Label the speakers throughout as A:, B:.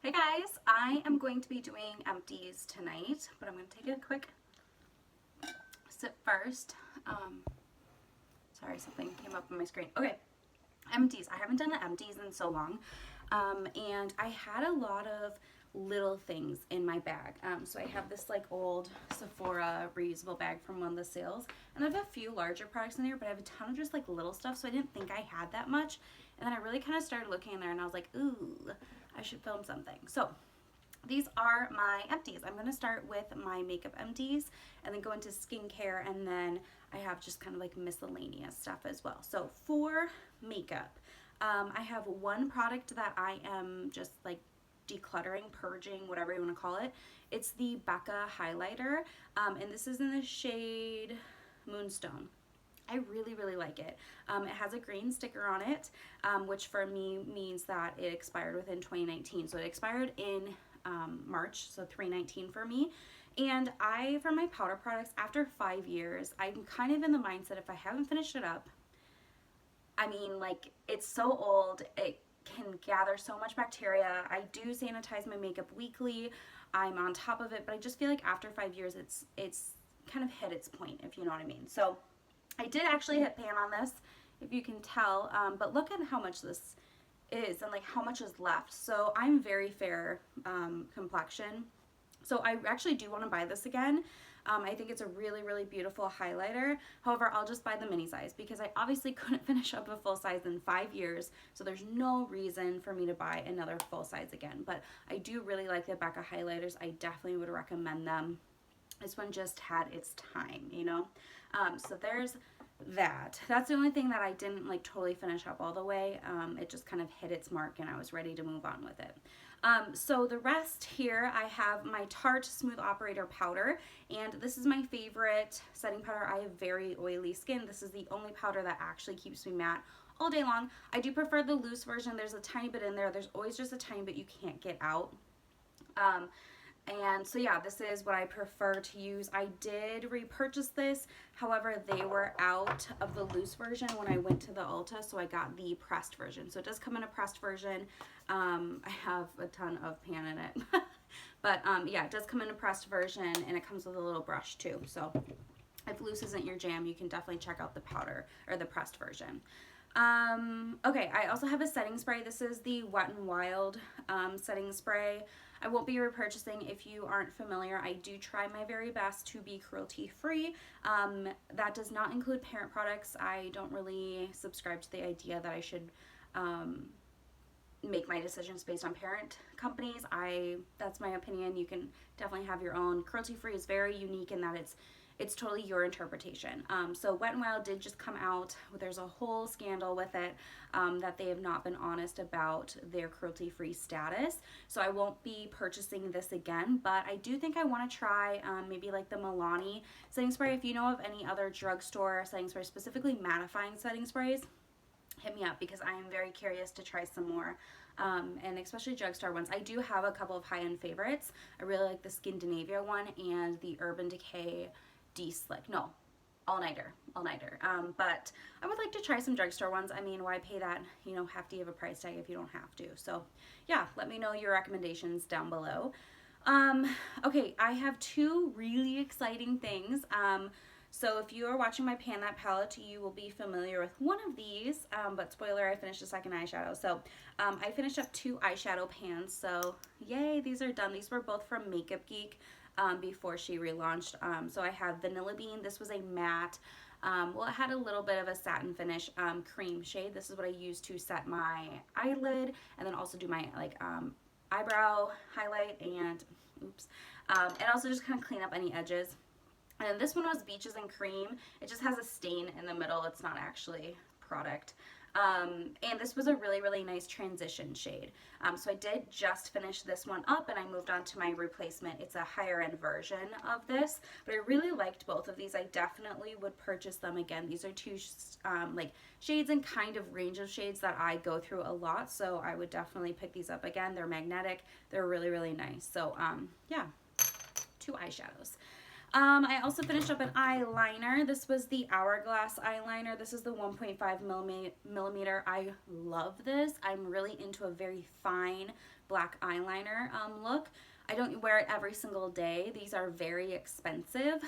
A: Hey guys, I am going to be doing empties tonight, but I'm going to take a quick sip first. Sorry, something came up on my screen. Okay, empties. I haven't done the empties in so long, and I had a lot of little things in my bag. So I have this like old Sephora reusable bag from one of the sales, and I have a few larger products in there, but I have a ton of just like little stuff, so I didn't think I had that much. And then I really kind of started looking in there, and I was like, ooh, I should film something. So these are my empties. I'm going to start with my makeup empties and then go into skincare, and then I have just kind of like miscellaneous stuff as well. So for makeup, I have one product that I am just like decluttering, purging, whatever you want to call it. It's the Becca highlighter, and this is in the shade Moonstone. I really, really like it. It has a green sticker on it, which for me means that it expired within 2019. So it expired in March, so 3/19 for me. And for my powder products, after 5 years, I'm kind of in the mindset if I haven't finished it up, I mean, like, it's so old, it can gather so much bacteria. I do sanitize my makeup weekly. I'm on top of it, but I just feel like after 5 years, it's kind of hit its point, if you know what I mean. So I did actually hit pan on this, if you can tell, but look at how much this is and like how much is left. So I'm very fair complexion. So I actually do want to buy this again. I think it's a really, really beautiful highlighter. However, I'll just buy the mini size because I obviously couldn't finish up a full size in 5 years. So there's no reason for me to buy another full size again. But I do really like the Becca highlighters. I definitely would recommend them. This one just had its time, you know? So there's that. That's the only thing that I didn't like totally finish up all the way. It just kind of hit its mark and I was ready to move on with it. So the rest here, I have my Tarte Smooth Operator Powder, and this is my favorite setting powder. I have very oily skin. This is the only powder that actually keeps me matte all day long. I do prefer the loose version. There's a tiny bit in there. There's always just a tiny bit you can't get out. And so yeah, this is what I prefer to use. I did repurchase this, however they were out of the loose version when I went to the Ulta, so I got the pressed version. So it does come in a pressed version. I have a ton of pan in it. But yeah, it does come in a pressed version, and it comes with a little brush too. So if loose isn't your jam, you can definitely check out the powder or the pressed version. Okay, I also have a setting spray. This is the Wet n Wild setting spray. I won't be repurchasing. If you aren't familiar, I do try my very best to be cruelty free. That does not include parent products. I don't really subscribe to the idea that I should make my decisions based on parent companies. That's my opinion. You can definitely have your own. Cruelty free is very unique in that it's totally your interpretation. So Wet n Wild did just come out. There's a whole scandal with it that they have not been honest about their cruelty-free status. So I won't be purchasing this again, but I do think I want to try maybe like the Milani setting spray. If you know of any other drugstore setting sprays, specifically mattifying setting sprays, hit me up because I am very curious to try some more. And especially drugstore ones. I do have a couple of high-end favorites. I really like the Skindinavia one and the Urban Decay D-Slick. No, all-nighter. But I would like to try some drugstore ones. I mean, why pay that, you know, hefty of a price tag if you don't have to? So yeah, let me know your recommendations down below. Okay, I have two really exciting things. So if you are watching my Pan That palette, you will be familiar with one of these, but spoiler, I finished a second eyeshadow. So I finished up 2 eyeshadow pans, so yay, these are done. These were both from Makeup Geek before she relaunched. So I have Vanilla Bean. This was a matte, well, it had a little bit of a satin finish cream shade. This is what I use to set my eyelid and then also do my like eyebrow highlight and and also just kind of clean up any edges. And then this one was Beaches and Cream. It just has a stain in the middle. It's not actually product. And this was a really, really nice transition shade. So I did just finish this one up and I moved on to my replacement. It's a higher end version of this, but I really liked both of these. I definitely would purchase them again. These are two like shades and kind of range of shades that I go through a lot. So I would definitely pick these up again. They're magnetic. They're really, really nice. So yeah, 2 eyeshadows. I also finished up an eyeliner. This was the Hourglass eyeliner. This is the 1.5 millimeter. I love this. I'm really into a very fine black eyeliner look. I don't wear it every single day. These are very expensive,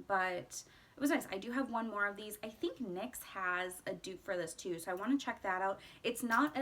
A: but it was nice. I do have one more of these. I think NYX has a dupe for this too, so I want to check that out. It's not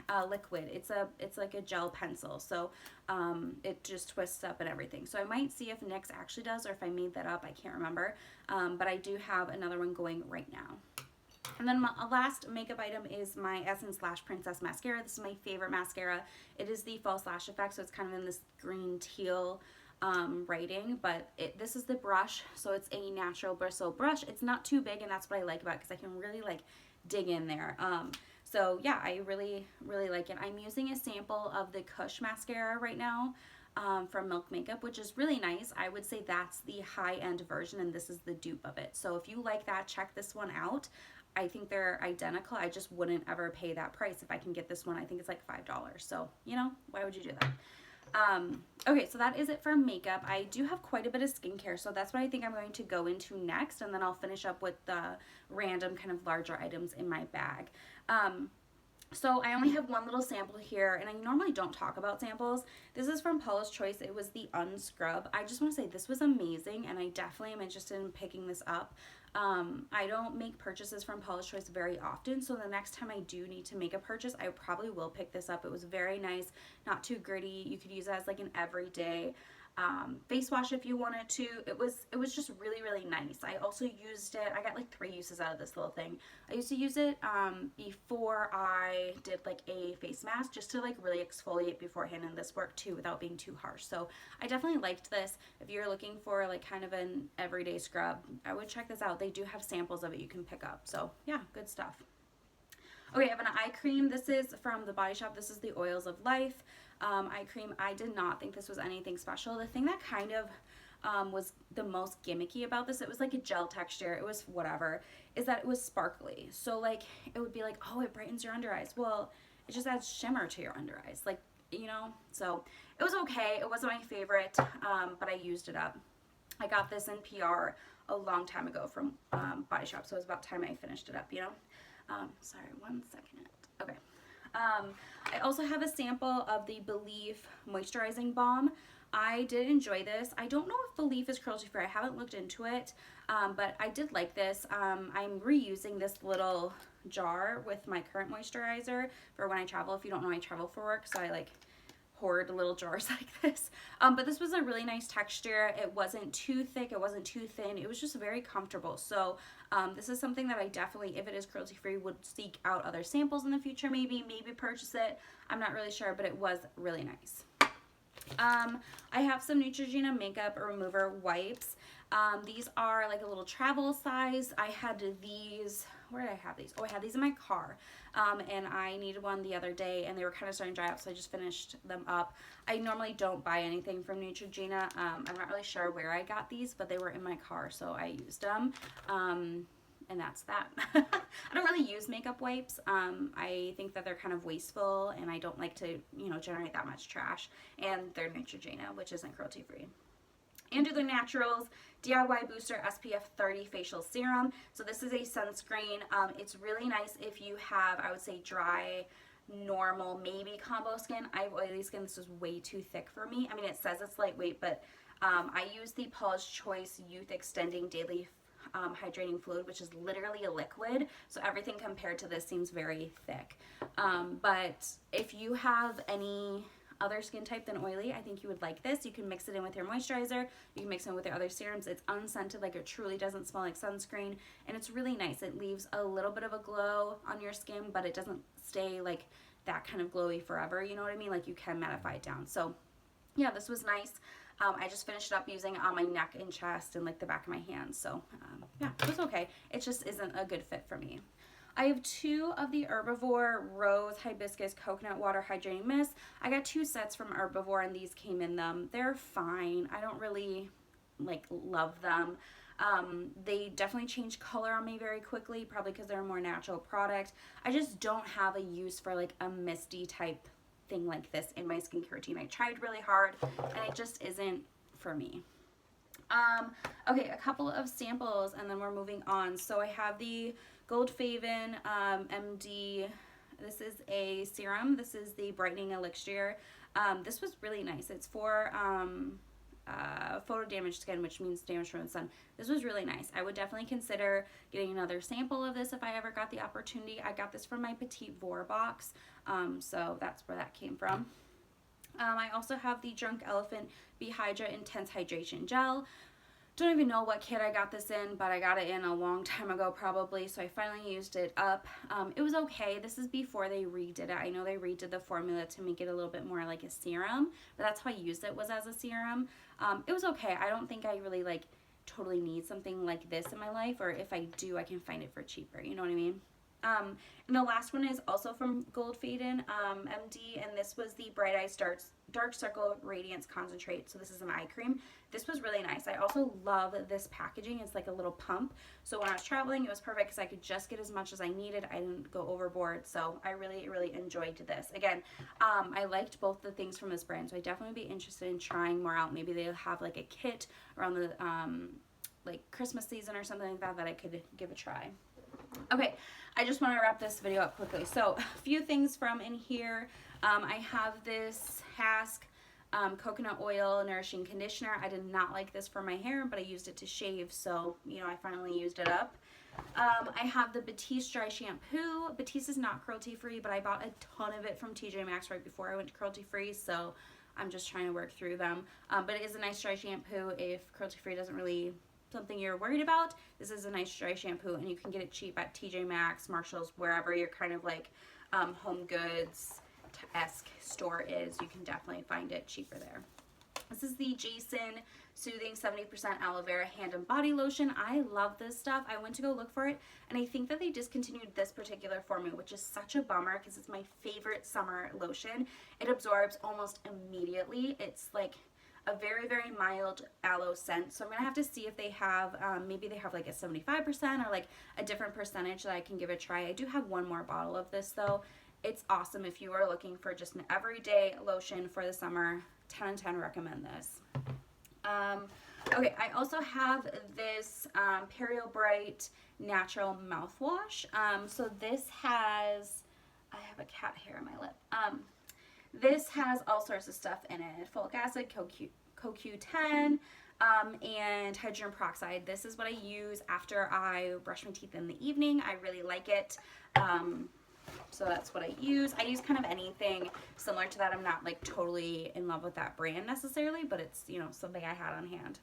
A: a liquid. It's like a gel pencil, so it just twists up and everything. So I might see if NYX actually does, or if I made that up. I can't remember, but I do have another one going right now. And then my last makeup item is my Essence Lash Princess Mascara. This is my favorite mascara. It is the False Lash Effect, so it's kind of in this green teal writing, but this is the brush, so it's a natural bristle brush. It's not too big, and that's what I like about it, because I can really like dig in there. So yeah, I really like it. I'm using a sample of the Kush mascara right now from Milk Makeup, which is really nice. I would say that's the high-end version, and this is the dupe of it. So if you like that, check this one out. I think they're identical. I just wouldn't ever pay that price if I can get this one. I think it's like $5. So, you know, why would you do that? Okay, so that is it for makeup. I do have quite a bit of skincare, so that's what I think I'm going to go into next, and then I'll finish up with the random kind of larger items in my bag. So I only have one little sample here, and I normally don't talk about samples. This is from Paula's Choice. It was the Unscrub. I just want to say this was amazing, and I definitely am interested in picking this up. I don't make purchases from Paula's Choice very often, so the next time I do need to make a purchase, I probably will pick this up. It was very nice, not too gritty. You could use it as like an everyday face wash if you wanted to. It was just really nice. I also used it, I got like 3 uses out of this little thing. I used to use it before I did like a face mask, just to like really exfoliate beforehand, and this worked too without being too harsh. So I definitely liked this. If you're looking for like kind of an everyday scrub, I would check this out. They do have samples of it you can pick up. So yeah, good stuff. Okay, I have an eye cream. This is from The Body Shop. This is the Oils of Life eye cream. I did not think this was anything special. The thing that kind of was the most gimmicky about this, it was like a gel texture, it was whatever, is that it was sparkly. So like, it would be like, oh, it brightens your under eyes. Well, it just adds shimmer to your under eyes. Like, you know, so it was okay. It wasn't my favorite, but I used it up. I got this in PR a long time ago from Body Shop, so it was about time I finished it up, you know. Sorry, 1 second. Okay. I also have a sample of the Belif Moisturizing Balm. I did enjoy this. I don't know if Belif is cruelty free. I haven't looked into it, but I did like this. I'm reusing this little jar with my current moisturizer for when I travel. If you don't know, I travel for work, so I like hoard little jars like this. But this was a really nice texture. It wasn't too thick, it wasn't too thin. It was just very comfortable. So this is something that I definitely, if it is cruelty free, would seek out other samples in the future, maybe purchase it. I'm not really sure, but it was really nice. I have some Neutrogena makeup remover wipes. These are like a little travel size. I had these, where did I have these? Oh, I had these in my car, and I needed one the other day, and they were kind of starting to dry up, so I just finished them up. I normally don't buy anything from Neutrogena. I'm not really sure where I got these, but they were in my car, so I used them. And that's that. I don't really use makeup wipes. I think that they're kind of wasteful, and I don't like to, you know, generate that much trash. And they're Neutrogena, which isn't cruelty free. Andrew Naturals DIY Booster SPF 30 Facial Serum. So this is a sunscreen. It's really nice if you have, I would say, dry, normal, maybe combo skin. I have oily skin. This is way too thick for me. I mean, it says it's lightweight, but I use the Paula's Choice Youth Extending Daily Hydrating Fluid, which is literally a liquid, so everything compared to this seems very thick. But if you have any other skin type than oily, I think you would like this. You can mix it in with your moisturizer, you can mix it in with your other serums. It's unscented, like it truly doesn't smell like sunscreen, and it's really nice. It leaves a little bit of a glow on your skin, but it doesn't stay like that kind of glowy forever, you know what I mean? Like, you can mattify it down. So yeah, this was nice. I just finished it up using it on my neck and chest and like the back of my hands. So yeah, it was okay. It just isn't a good fit for me. I have 2 of the Herbivore Rose Hibiscus Coconut Water Hydrating Mist. I got 2 sets from Herbivore, and these came in them. They're fine. I don't really like love them. They definitely change color on me very quickly, probably because they're a more natural product. I just don't have a use for like a misty type thing like this in my skincare routine. I tried really hard, and it just isn't for me. Okay, a couple of samples and then we're moving on. So I have the Goldfaven MD. This is a serum. This is the brightening elixir. This was really nice. It's for photo damaged skin, which means damage from the sun. This was really nice. I would definitely consider getting another sample of this if I ever got the opportunity. I got this from my Petite Vor box, so that's where that came from. I also have the Drunk Elephant Behydra Intense Hydration Gel. Don't even know what kit I got this in, but I got it in a long time ago probably, so I finally used it up. It was okay. This is before they redid it. I know they redid the formula to make it a little bit more like a serum, but that's how I used it, was as a serum. It was okay. I don't think I really like totally need something like this in my life, or if I do, I can find it for cheaper, you know what I mean? And the last one is also from Goldfaden MD, and this was the Bright Eye Dark Circle Radiance Concentrate. So this is an eye cream. This was really nice. I also love this packaging. It's like a little pump. So when I was traveling, it was perfect because I could just get as much as I needed. I didn't go overboard. So I really, really enjoyed this. Again, I liked both the things from this brand, so I'd definitely be interested in trying more out. Maybe they'll have like a kit around the like Christmas season or something like that that I could give a try. Okay, I just want to wrap this video up quickly. So a few things from in here. I have this Hask coconut oil nourishing conditioner. I did not like this for my hair, but I used it to shave, so you know, I finally used it up. I have the Batiste dry shampoo. Batiste is not cruelty free, but I bought a ton of it from TJ Maxx right before I went to cruelty free, so I'm just trying to work through them. But it is a nice dry shampoo if cruelty free doesn't really something you're worried about. This is a nice dry shampoo, and you can get it cheap at TJ Maxx, Marshalls, wherever your kind of like home goods-esque store is. You can definitely find it cheaper there. This is the Jason Soothing 70% Aloe Vera Hand and Body Lotion. I love this stuff. I went to go look for it, and I think that they discontinued this particular formula, which is such a bummer because it's my favorite summer lotion. It absorbs almost immediately. It's like a very, very mild aloe scent. So I'm going to have to see if they have, maybe they have like a 75% or like a different percentage that I can give a try. I do have one more bottle of this though. It's awesome if you are looking for just an everyday lotion for the summer. 10 and 10 recommend this. Okay, I also have this Perio Bright Natural Mouthwash. So this has, I have a cat hair on my lip. This has all sorts of stuff in it. Folic acid, CoQ10, and hydrogen peroxide. This is what I use after I brush my teeth in the evening. I really like it. So that's what I use. I use kind of anything similar to that. I'm not like totally in love with that brand necessarily, but it's, you know, something I had on hand.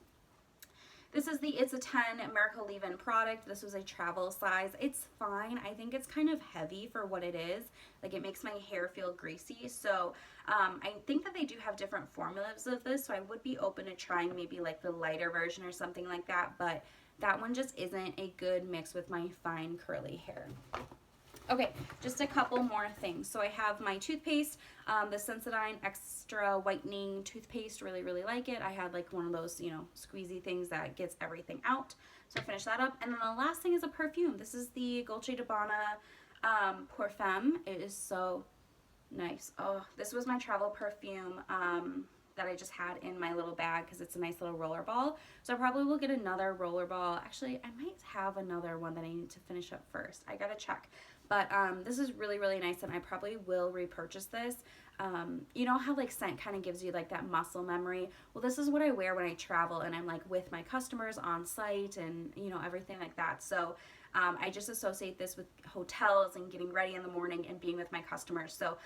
A: This is the It's a 10 Miracle Leave-In product. This was a travel size. It's fine. I think it's kind of heavy for what it is. Like, it makes my hair feel greasy. So I think that they do have different formulas of this. So I would be open to trying maybe like the lighter version or something like that. But that one just isn't a good mix with my fine curly hair. Okay, just a couple more things. So I have my toothpaste, the Sensodyne Extra Whitening Toothpaste. Really, really like it. I had like one of those, you know, squeezy things that gets everything out. So I finished that up. And then the last thing is a perfume. This is the Dolce & Gabbana Pour Femme. It is so nice. Oh, this was my travel perfume that I just had in my little bag because it's a nice little roller ball. So I probably will get another roller ball. Actually, I might have another one that I need to finish up first. I gotta check. But this is really, really nice, and I probably will repurchase this. You know how like scent kind of gives you like that muscle memory? Well, this is what I wear when I travel and I'm like with my customers on site and, you know, everything like that. So I just associate this with hotels and getting ready in the morning and being with my customers. So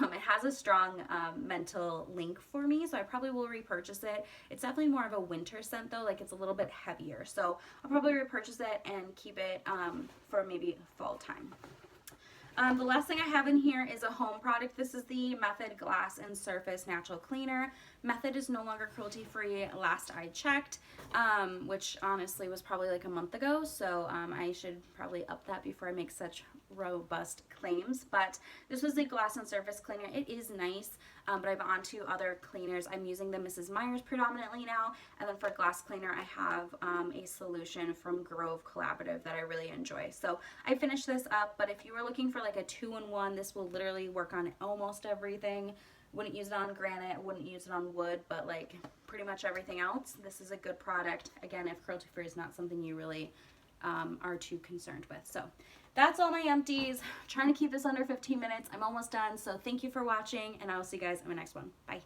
A: it has a strong mental link for me, so I probably will repurchase it. It's definitely more of a winter scent though, like it's a little bit heavier. So I'll probably repurchase it and keep it for maybe fall time. The last thing I have in here is a home product. This is the Method Glass and Surface Natural Cleaner. Method is no longer cruelty free last I checked, which honestly was probably like a month ago, so I should probably up that before I make such robust claims. But this was a glass and surface cleaner. It is nice, but I've on to other cleaners. I'm using the Mrs. Meyer's predominantly now, and then for glass cleaner I have a solution from Grove Collaborative that I really enjoy. So I finished this up, but if you were looking for like a 2-in-1, this will literally work on almost everything. Wouldn't use it on granite, wouldn't use it on wood, but like pretty much everything else, this is a good product. Again, if cruelty-free is not something you really are too concerned with. So that's all my empties. Trying to keep this under 15 minutes. I'm almost done. So thank you for watching, and I will see you guys in my next one. Bye.